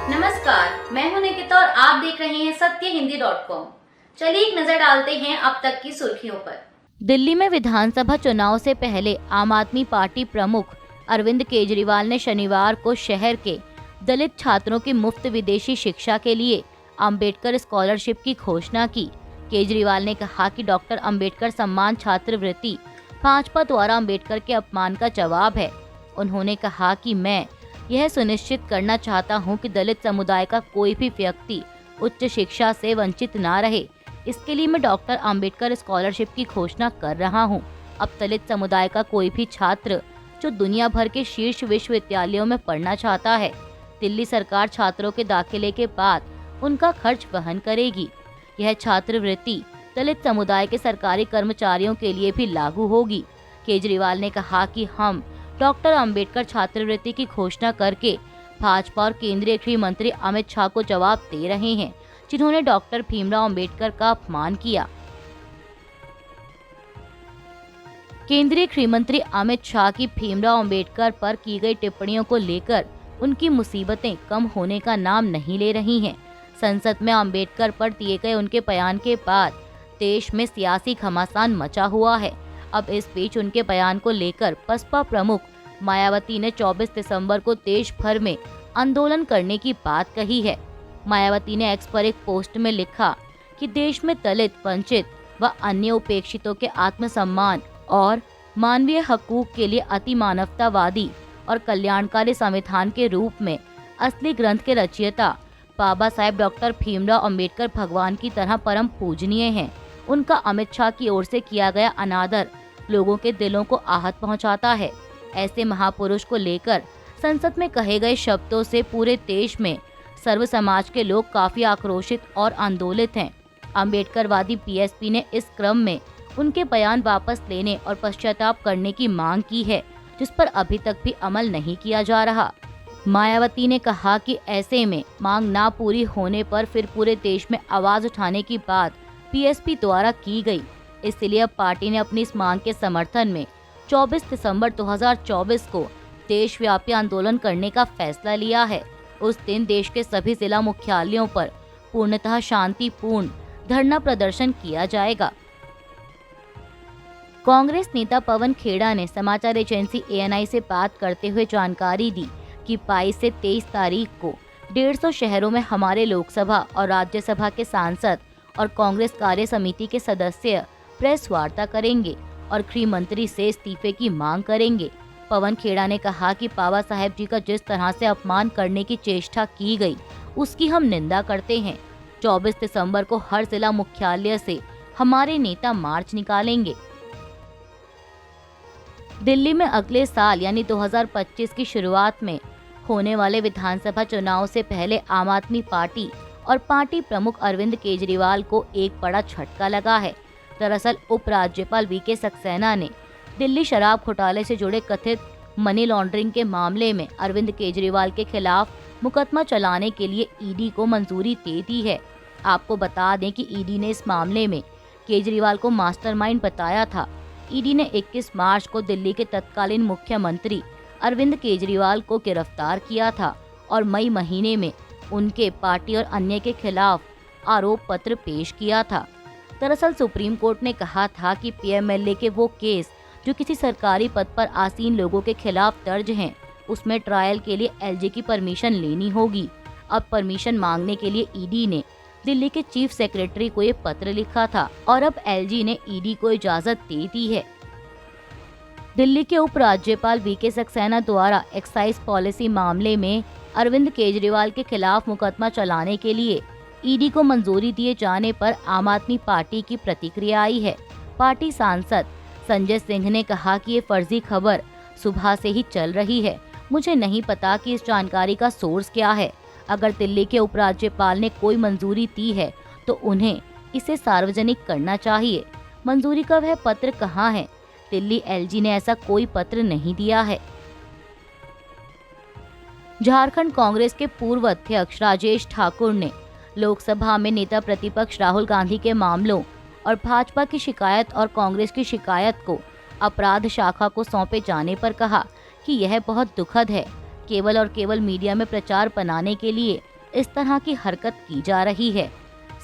नमस्कार, मैं हूं निकिता और आप देख रहे हैं सत्यहिंदी.com। चलिए एक नजर डालते हैं अब तक की सुर्खियों पर। दिल्ली में विधानसभा चुनाव से पहले आम आदमी पार्टी प्रमुख अरविंद केजरीवाल ने शनिवार को शहर के दलित छात्रों की मुफ्त विदेशी शिक्षा के लिए अंबेडकर स्कॉलरशिप की घोषणा की। केजरीवाल ने कहा कि डॉक्टर अंबेडकर सम्मान छात्रवृत्ति भाजपा द्वारा अंबेडकर के अपमान का जवाब है। उन्होंने कहा कि मैं यह सुनिश्चित करना चाहता हूं कि दलित समुदाय का कोई भी व्यक्ति उच्च शिक्षा से वंचित ना रहे। इसके लिए मैं डॉक्टर अंबेडकर स्कॉलरशिप की घोषणा कर रहा हूं। अब दलित समुदाय का कोई भी छात्र जो दुनिया भर के शीर्ष विश्वविद्यालयों में पढ़ना चाहता है, दिल्ली सरकार छात्रों के दाखिले के बाद उनका खर्च वहन करेगी। यह छात्रवृत्ति दलित समुदाय के सरकारी कर्मचारियों के लिए भी लागू होगी। केजरीवाल ने कहा कि हम डॉक्टर अंबेडकर छात्रवृत्ति की घोषणा करके भाजपा और केंद्रीय गृह मंत्री अमित शाह को जवाब दे रहे हैं, जिन्होंने डॉक्टर भीमराव अंबेडकर का अपमान किया। केंद्रीय गृह मंत्री अमित शाह की भीमराव अंबेडकर पर की गई टिप्पणियों को लेकर उनकी मुसीबतें कम होने का नाम नहीं ले रही हैं। संसद में अंबेडकर पर दिए गए उनके बयान के बाद देश में सियासी घमासान मचा हुआ है। अब इस बीच उनके बयान को लेकर बसपा प्रमुख मायावती ने 24 दिसंबर को देश भर में आंदोलन करने की बात कही है। मायावती ने एक्स पर एक पोस्ट में लिखा कि देश में दलित, वंचित व अन्य उपेक्षितों के आत्मसम्मान और मानवीय हकूक के लिए अति मानवतावादी और कल्याणकारी संविधान के रूप में असली ग्रंथ के रचयिता बाबा साहेब डॉक्टर भीमराव अंबेडकर भगवान की तरह परम पूजनीय हैं। उनका अमित शाह की ओर से किया गया अनादर लोगों के दिलों को आहत पहुंचाता है। ऐसे महापुरुष को लेकर संसद में कहे गए शब्दों से पूरे देश में सर्व समाज के लोग काफी आक्रोशित और आंदोलित हैं। अंबेडकरवादी बीएसपी ने इस क्रम में उनके बयान वापस लेने और पश्चाताप करने की मांग की है, जिस पर अभी तक भी अमल नहीं किया जा रहा। मायावती ने कहा कि ऐसे में मांग ना पूरी होने पर फिर पूरे देश में आवाज उठाने की बात बीएसपी द्वारा की गई। इसलिए अब पार्टी ने अपनी इस मांग के समर्थन में 24 दिसंबर 2024 को देशव्यापी आंदोलन करने का फैसला लिया है। उस दिन देश के सभी जिला मुख्यालयों पर पूर्णतः शांतिपूर्ण धरना प्रदर्शन किया जाएगा। कांग्रेस नेता पवन खेड़ा ने समाचार एजेंसी एएनआई से बात करते हुए जानकारी दी कि 22 से 23 तारीख को 150 शहरों में हमारे लोकसभा और राज्यसभा के सांसद और कांग्रेस कार्य समिति के सदस्य प्रेस वार्ता करेंगे और गृह मंत्री से इस्तीफे की मांग करेंगे। पवन खेड़ा ने कहा कि बाबा साहेब जी का जिस तरह से अपमान करने की चेष्टा की गई, उसकी हम निंदा करते हैं। 24 दिसंबर को हर जिला मुख्यालय से हमारे नेता मार्च निकालेंगे। दिल्ली में अगले साल यानी 2025 की शुरुआत में होने वाले विधानसभा चुनाव से पहले आम आदमी पार्टी और पार्टी प्रमुख अरविंद केजरीवाल को एक बड़ा झटका लगा है। दरअसल उपराज्यपाल वीके सक्सेना ने दिल्ली शराब घोटाले से जुड़े कथित मनी लॉन्ड्रिंग के मामले में अरविंद केजरीवाल के खिलाफ मुकदमा चलाने के लिए ईडी को मंजूरी दे दी है। आपको बता दें कि ईडी ने इस मामले में केजरीवाल को मास्टरमाइंड बताया था। ईडी ने 21 मार्च को दिल्ली के तत्कालीन मुख्यमंत्री अरविंद केजरीवाल को गिरफ्तार किया था और मई महीने में उनके पार्टी और अन्य के खिलाफ आरोप पत्र पेश किया था। दरअसल सुप्रीम कोर्ट ने कहा था कि पीएमएलए के वो केस जो किसी सरकारी पद पर आसीन लोगों के खिलाफ दर्ज हैं, उसमें ट्रायल के लिए एलजी की परमिशन लेनी होगी। अब परमिशन मांगने के लिए ईडी ने दिल्ली के चीफ सेक्रेटरी को ये पत्र लिखा था और अब एलजी ने ईडी को इजाजत दे दी है। दिल्ली के उपराज्यपाल वीके सक्सेना द्वारा एक्साइज पॉलिसी मामले में अरविंद केजरीवाल के खिलाफ मुकदमा चलाने के लिए ईडी को मंजूरी दिए जाने पर आम आदमी पार्टी की प्रतिक्रिया आई है। पार्टी सांसद संजय सिंह ने कहा कि ये फर्जी खबर सुबह से ही चल रही है। मुझे नहीं पता कि इस जानकारी का सोर्स क्या है। अगर दिल्ली के उपराज्यपाल ने कोई मंजूरी दी है तो उन्हें इसे सार्वजनिक करना चाहिए। मंजूरी का वह पत्र कहाँ है? दिल्ली एलजी ने ऐसा कोई पत्र नहीं दिया है। झारखंड कांग्रेस के पूर्व अध्यक्ष राजेश ठाकुर ने लोकसभा में नेता प्रतिपक्ष राहुल गांधी के मामलों और भाजपा की शिकायत और कांग्रेस की शिकायत को अपराध शाखा को सौंपे जाने पर कहा कि यह बहुत दुखद है। केवल और केवल मीडिया में प्रचार बनाने के लिए इस तरह की हरकत की जा रही है।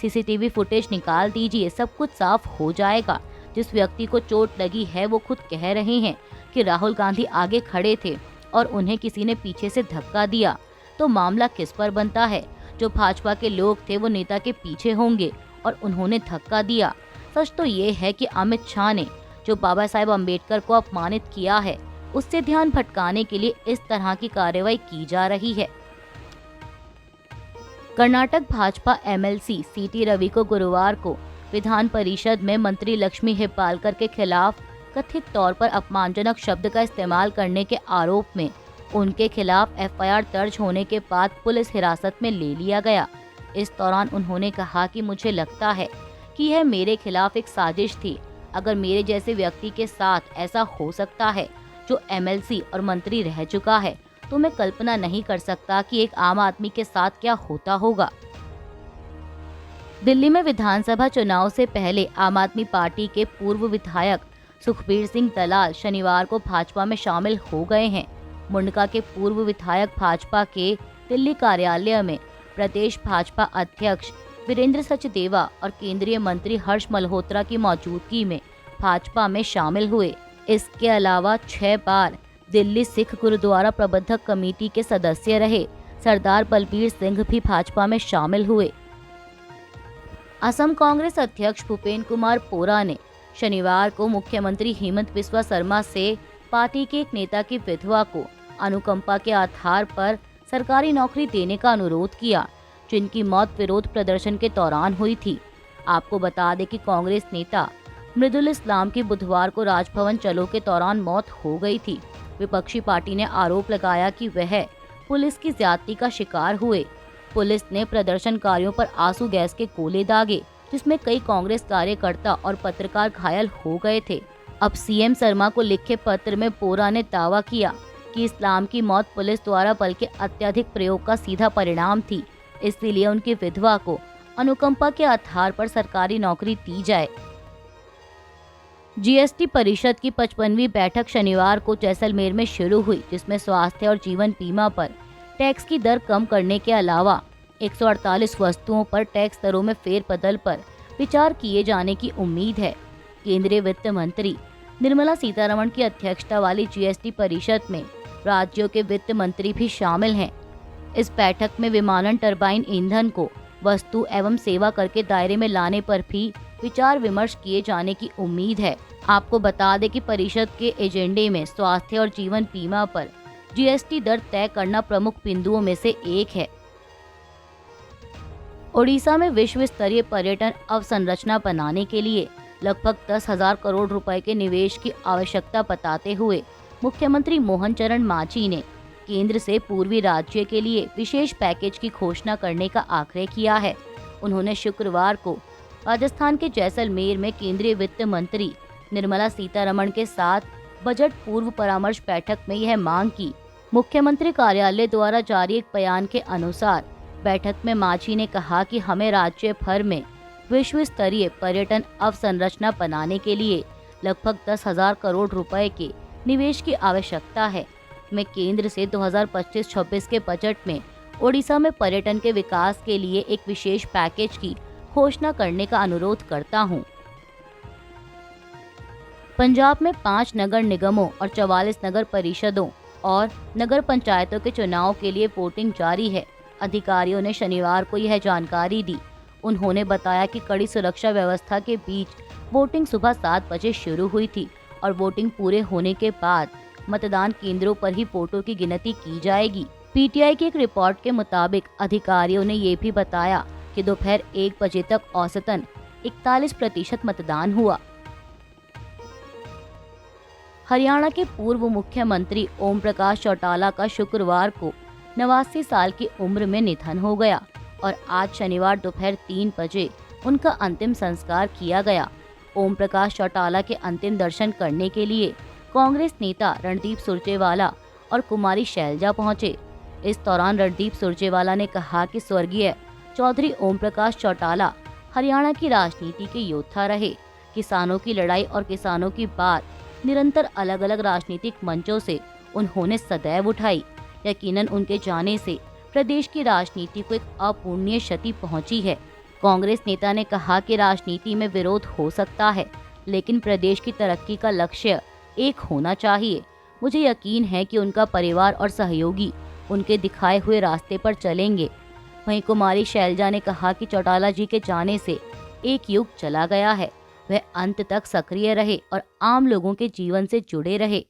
सीसीटीवी फुटेज निकाल दीजिए, सब कुछ साफ हो जाएगा। जिस व्यक्ति को चोट लगी है वो खुद कह रहे हैं कि राहुल गांधी आगे खड़े थे और उन्हें किसी ने पीछे से धक्का दिया, तो मामला किस पर बनता है? जो भाजपा के लोग थे वो नेता के पीछे होंगे और उन्होंने धक्का दिया। सच तो ये है कि अमित शाह ने जो बाबा साहेब अम्बेडकर को अपमानित किया है, उससे ध्यान भटकाने के लिए इस तरह की कार्रवाई की जा रही है। कर्नाटक भाजपा एमएलसी सीटी रवि को गुरुवार को विधान परिषद में मंत्री लक्ष्मी हेब्बालकर के खिलाफ कथित तौर पर अपमानजनक शब्द का इस्तेमाल करने के आरोप में उनके खिलाफ एफआईआर दर्ज होने के बाद पुलिस हिरासत में ले लिया गया। इस दौरान उन्होंने कहा कि मुझे लगता है कि यह मेरे खिलाफ एक साजिश थी। अगर मेरे जैसे व्यक्ति के साथ ऐसा हो सकता है जो एमएलसी और मंत्री रह चुका है, तो मैं कल्पना नहीं कर सकता कि एक आम आदमी के साथ क्या होता होगा। दिल्ली में विधानसभा चुनाव से पहले आम आदमी पार्टी के पूर्व विधायक सुखबीर सिंह दलाल शनिवार को भाजपा में शामिल हो गए हैं। मुंडका के पूर्व विधायक भाजपा के दिल्ली कार्यालय में प्रदेश भाजपा अध्यक्ष वीरेंद्र सचदेवा और केंद्रीय मंत्री हर्ष मल्होत्रा की मौजूदगी में भाजपा में शामिल हुए। इसके अलावा 6 बार दिल्ली सिख गुरुद्वारा प्रबंधक कमेटी के सदस्य रहे सरदार बलबीर सिंह भी भाजपा में शामिल हुए। असम कांग्रेस अध्यक्ष भूपेंद्र कुमार पोरा ने शनिवार को मुख्यमंत्री हेमंत बिस्वा शर्मा से पार्टी के एक नेता की विधवा को अनुकंपा के आधार पर सरकारी नौकरी देने का अनुरोध किया, जिनकी मौत विरोध प्रदर्शन के दौरान हुई थी। आपको बता दें कि कांग्रेस नेता मृदुल इस्लाम की बुधवार को राजभवन चलो के दौरान मौत हो गई थी। विपक्षी पार्टी ने आरोप लगाया कि वह पुलिस की ज्यादती का शिकार हुए। पुलिस ने प्रदर्शनकारियों पर आंसू गैस के गोले दागे, जिसमें कई कांग्रेस कार्यकर्ता और पत्रकार घायल हो गए थे। अब सीएम शर्मा को लिखे पत्र में पोरा ने दावा किया कि इस्लाम की मौत पुलिस द्वारा बल के अत्यधिक प्रयोग का सीधा परिणाम थी, इसलिए उनकी विधवा को अनुकंपा के आधार पर सरकारी नौकरी दी जाए। जीएसटी परिषद की 55वीं बैठक शनिवार को जैसलमेर में शुरू हुई, जिसमें स्वास्थ्य और जीवन बीमा पर टैक्स की दर कम करने के अलावा 148 वस्तुओं पर टैक्स दरों में फेरबदल पर विचार किए जाने की उम्मीद है। केंद्रीय वित्त मंत्री निर्मला सीतारमण की अध्यक्षता वाली जीएसटी परिषद में राज्यों के वित्त मंत्री भी शामिल हैं। इस बैठक में विमानन टरबाइन ईंधन को वस्तु एवं सेवा कर के दायरे में लाने पर भी विचार विमर्श किए जाने की उम्मीद है। आपको बता दें कि परिषद के एजेंडे में स्वास्थ्य और जीवन बीमा पर जीएसटी दर तय करना प्रमुख बिंदुओं में से एक है। ओडिशा में विश्व स्तरीय पर्यटन अवसंरचना बनाने के लिए लगभग 10,000 करोड़ रुपए के निवेश की आवश्यकता बताते हुए मुख्यमंत्री मोहन चरण मांझी ने केंद्र से पूर्वी राज्य के लिए विशेष पैकेज की घोषणा करने का आग्रह किया है। उन्होंने शुक्रवार को राजस्थान के जैसलमेर में केंद्रीय वित्त मंत्री निर्मला सीतारमण के साथ बजट पूर्व परामर्श बैठक में यह मांग की। मुख्यमंत्री कार्यालय द्वारा जारी एक बयान के अनुसार बैठक में मांझी ने कहा कि हमें राज्य भर में विश्व स्तरीय पर्यटन अवसंरचना बनाने के लिए लगभग 10,000 करोड़ रुपए के निवेश की आवश्यकता है। मैं केंद्र से 2025-26 के बजट में ओडिशा में पर्यटन के विकास के लिए एक विशेष पैकेज की घोषणा करने का अनुरोध करता हूं। पंजाब में 5 नगर निगमों और 44 नगर परिषदों और नगर पंचायतों के चुनाव के लिए वोटिंग जारी है। अधिकारियों ने शनिवार को यह जानकारी दी। उन्होंने बताया कि कड़ी सुरक्षा व्यवस्था के बीच वोटिंग सुबह 7 बजे शुरू हुई थी और वोटिंग पूरे होने के बाद मतदान केंद्रों पर ही वोटों की गिनती की जाएगी। पीटीआई की एक रिपोर्ट के मुताबिक अधिकारियों ने ये भी बताया कि दोपहर 1 बजे तक औसतन 41% मतदान हुआ। हरियाणा के पूर्व मुख्यमंत्री ओम प्रकाश चौटाला का शुक्रवार को 89 साल की उम्र में निधन हो गया और आज शनिवार दोपहर 3 बजे उनका अंतिम संस्कार किया गया। ओम प्रकाश चौटाला के अंतिम दर्शन करने के लिए कांग्रेस नेता रणदीप सुरजेवाला और कुमारी शैलजा पहुंचे। इस दौरान रणदीप सुरजेवाला ने कहा कि स्वर्गीय चौधरी ओम प्रकाश चौटाला हरियाणा की राजनीति के योद्धा रहे। किसानों की लड़ाई और किसानों की बात निरंतर अलग अलग राजनीतिक मंचों से उन्होंने सदैव उठाई। यकीनन उनके जाने से प्रदेश की राजनीति को एक अपूरणीय क्षति पहुंची है। कांग्रेस नेता ने कहा कि राजनीति में विरोध हो सकता है, लेकिन प्रदेश की तरक्की का लक्ष्य एक होना चाहिए। मुझे यकीन है कि उनका परिवार और सहयोगी उनके दिखाए हुए रास्ते पर चलेंगे। वहीं कुमारी शैलजा ने कहा कि चौटाला जी के जाने से एक युग चला गया है। वह अंत तक सक्रिय रहे और आम लोगों के जीवन से जुड़े रहे।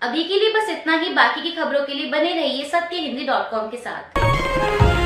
अभी के लिए बस इतना ही। बाकी की खबरों के लिए बने रहिए सत्यहिंदी.com के साथ।